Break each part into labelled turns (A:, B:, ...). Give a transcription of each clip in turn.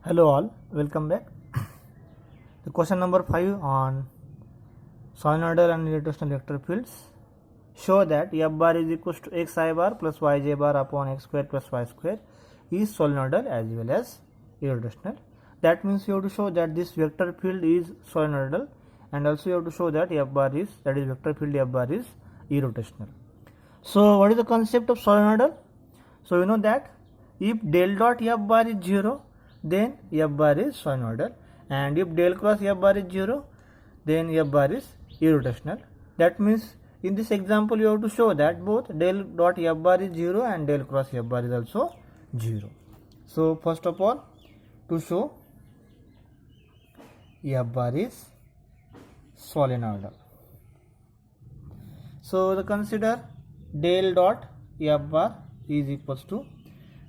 A: Hello all, welcome back. The question number 5 on solenoidal and irrotational vector fields. Show that f bar is equals to xi bar plus yj bar upon x square plus y square is solenoidal as well as irrotational. That means you have to show that this vector field is solenoidal, and also you have to show that f bar is, that is vector field f bar is irrotational. So what is the concept of solenoidal? So you know that if del dot f bar is 0, then f bar is solenoidal, and if del cross f bar is 0, then f bar is irrotational. That means in this example you have to show that both del dot f bar is 0 and del cross f bar is also 0. So first of all, to show f bar is solenoidal, so the consider del dot f bar is equals to,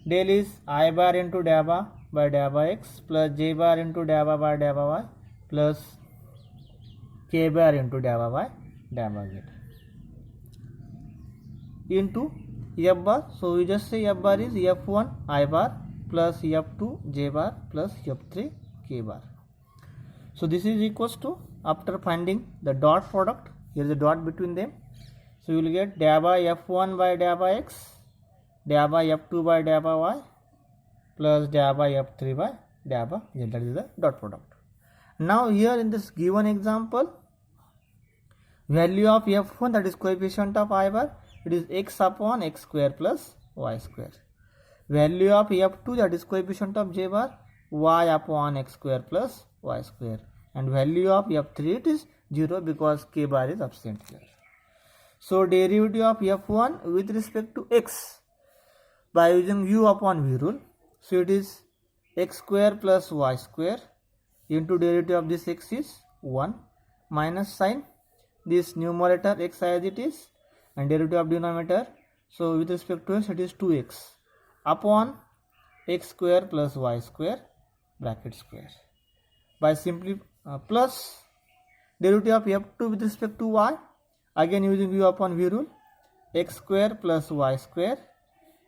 A: del is I bar into dabba by dabba x plus j bar into dabba by dabba y plus k bar into dabba by dabba z into f bar. So we just say f bar is f1 I bar plus f2 j bar plus f3 k bar. So this is equals to, after finding the dot product, here is a dot between them, so you will get dabba f1 by dabba x, dabba f2 by dabba y plus dabba f3 by dabba z, that is the dot product. Now here in this given example, value of f1, that is coefficient of I bar, it is x upon x square plus y square. Value of f2, that is coefficient of j bar, y upon x square plus y square, and value of f3, it is 0 because k bar is absent here. So derivative of f1 with respect to x by using u upon v rule, so it is x square plus y square into derivative of this x is 1 minus sign this numerator x as it is and derivative of denominator, so with respect to x it is 2x upon x square plus y square bracket square by simply plus derivative of f2 with respect to y, again using u upon v rule, x square plus y square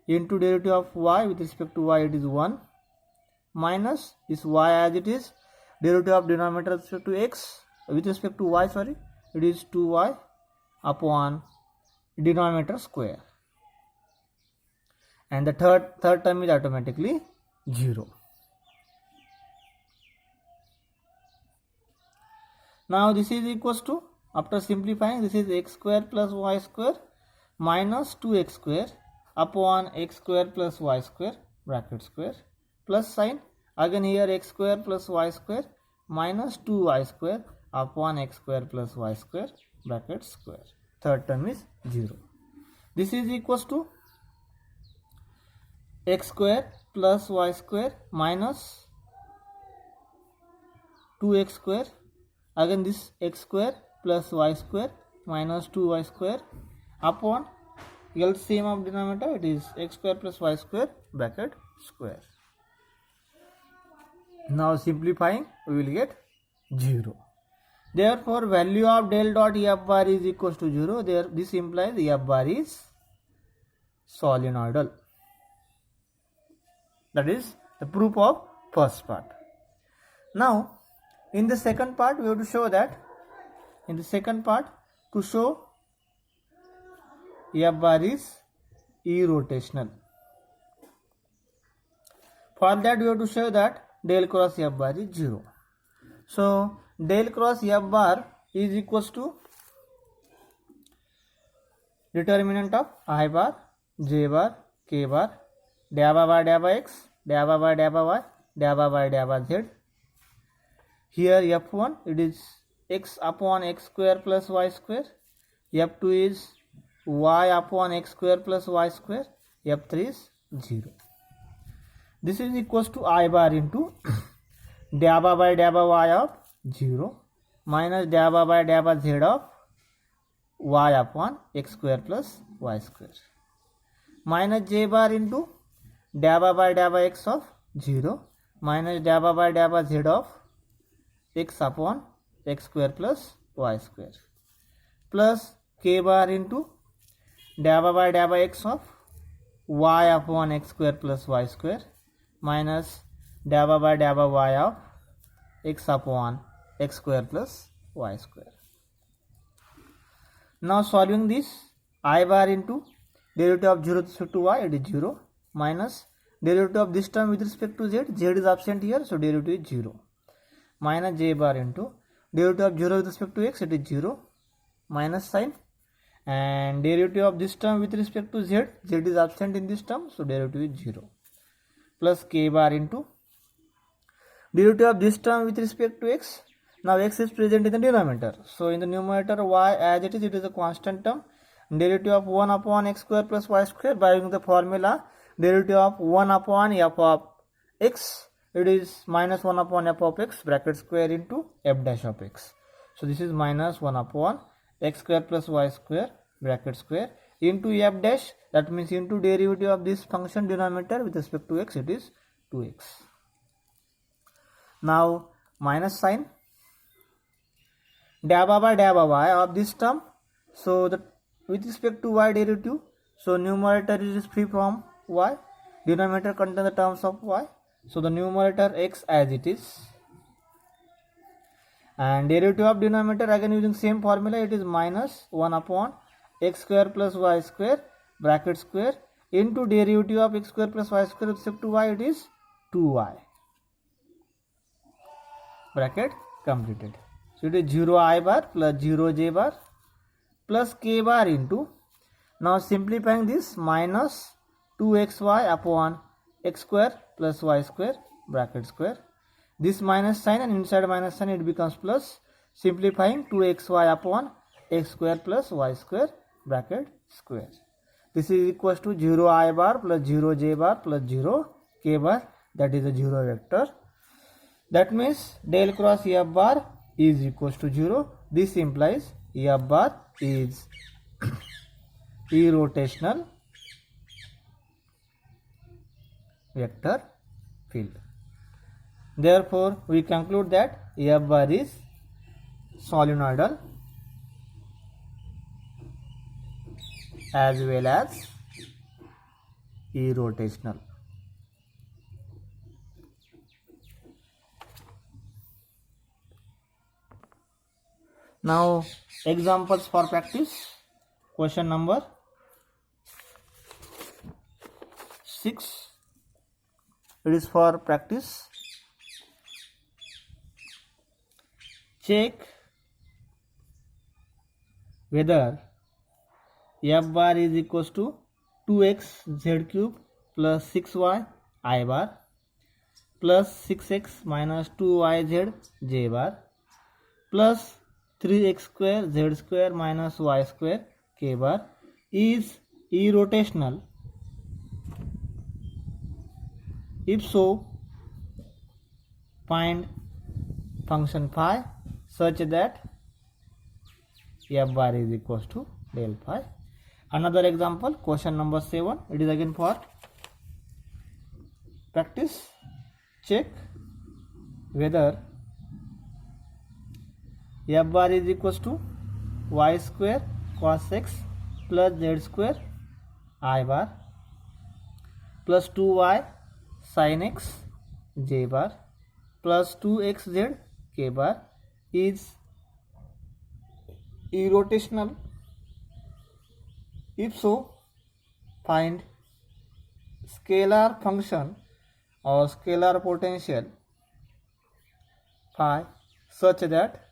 A: into derivative of y with respect to y, it is 1 minus this y as it is, derivative of denominator with respect to x with respect to y, sorry, it is 2y upon denominator square, and the third term is automatically 0. Now this is equals to, after simplifying, this is x square plus y square minus 2x square upon x square plus y square bracket square plus sign, again here x square plus y square minus 2y square upon x square plus y square bracket square. Third term is 0. This is equals to x square plus y square minus 2x square, again this x square plus y square minus 2y square upon LCM of denominator, it is x square plus y square bracket square. Now simplifying, we will get 0. Therefore value of del dot f bar is equals to 0. There, this implies f bar is solenoidal. That is the proof of first part. Now in the second part we have to show that, in the second part, to show f bar is irrotational. For that we have to show that del cross f bar is 0. So del cross f bar is equals to determinant of I bar, j bar, k bar, dabba by dabba x, dabba by dabba y, dabba by dabba z. Here f1, it is x upon x square plus y square, f2 is y upon x square plus y square, f3 is 0. This is equals to I bar into dabba by dabba y of 0 minus dabba by dabba z of y upon x square plus y square minus j bar into dabba by dabba x of 0 minus dabba by dabba z of x upon x square plus y square plus k bar into dabba by dabba x of y upon x square plus y square minus dabba by y of x upon x square plus y square. Now solving this, I bar into derivative of 0 with respect to y, it is 0, minus derivative of this term with respect to z, z is absent here, so derivative is 0, minus j bar into derivative of 0 with respect to x, it is 0, minus sign, and derivative of this term with respect to z, z is absent in this term, so derivative is 0, plus k bar into derivative of this term with respect to x. Now x is present in the denominator, so in the numerator y as it is a constant term. Derivative of 1 upon x square plus y square, by using the formula derivative of 1 upon f of x, it is minus 1 upon f of x bracket square into f dash of x. So this is minus 1 upon x square plus y square bracket square into f dash, that means into derivative of this function denominator with respect to x, it is 2x. Now minus sign, dabba by y of this term, so the with respect to y derivative, so numerator is free from y, denominator contains the terms of y, so the numerator x as it is, and derivative of denominator again using same formula, it is minus 1 upon x square plus y square bracket square into derivative of x square plus y square with respect to y, it is 2y, bracket completed. So it is 0 I bar plus 0 j bar plus k bar into, now simplifying this, minus 2xy upon x square plus y square bracket square, this minus sign and inside minus sign it becomes plus, simplifying 2xy upon x square plus y square bracket square. This is equals to 0 I bar plus 0 j bar plus 0 k bar, that is a 0 vector. That means del cross f bar is equals to 0. This implies f bar is irrotational vector field. Therefore, we conclude that f bar is solenoidal as well as irrotational. Now examples for practice. Question number 6. It is for practice. Check whether f bar is equals to 2x z cube plus 6y I bar plus 6x minus 2y z j bar plus 3x square z square minus y square k bar is irrotational. If so, find function phi such that f bar is equals to del phi. Another example, question number 7. It is again for practice. Check whether f bar is equals to y square cos x plus z square I bar plus 2y sin x j bar plus 2xz k bar is irrotational. If so, find scalar function or scalar potential phi such that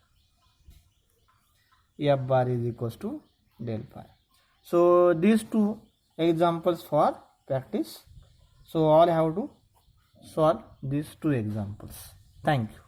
A: f bar is equals to del phi. So these two examples for practice. So all have to solve these two examples. Thank you.